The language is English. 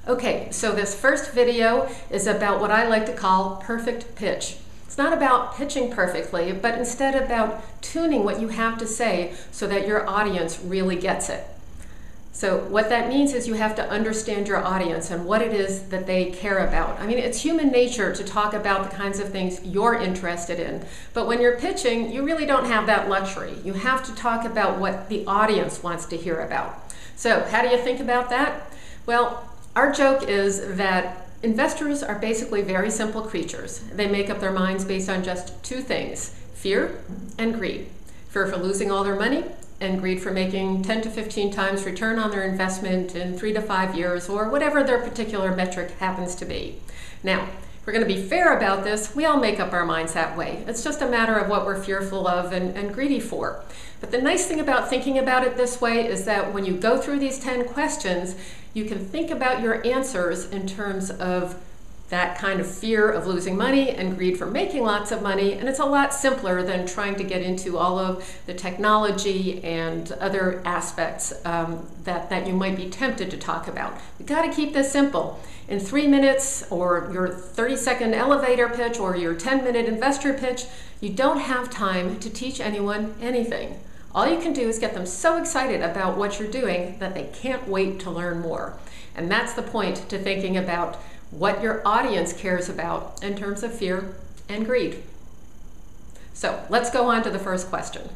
Okay, so this first video is about what I like to call perfect pitch. It's not about pitching perfectly, but instead about tuning what you have to say so that your audience really gets it. So what that means is you have to understand your audience and what it is that they care about. I mean, it's human nature to talk about the kinds of things you're interested in. But when you're pitching, you really don't have that luxury. You have to talk about what the audience wants to hear about. So how do you think about that? Well, our joke is that investors are basically very simple creatures. They make up their minds based on just two things: fear and greed. Fear for losing all their money, and greed for making 10 to 15 times return on their investment in 3 to 5 years, or whatever their particular metric happens to be. Now, if we're going to be fair about this, we all make up our minds that way. It's just a matter of what we're fearful of and greedy for. But the nice thing about thinking about it this way is that when you go through these 10 questions, you can think about your answers in terms of that kind of fear of losing money and greed for making lots of money, and it's a lot simpler than trying to get into all of the technology and other aspects that you might be tempted to talk about. We've got to keep this simple. In 3 minutes, or your 30-second elevator pitch, or your 10-minute investor pitch, you don't have time to teach anyone anything. All you can do is get them so excited about what you're doing that they can't wait to learn more. And that's the point to thinking about what your audience cares about in terms of fear and greed. So let's go on to the first question.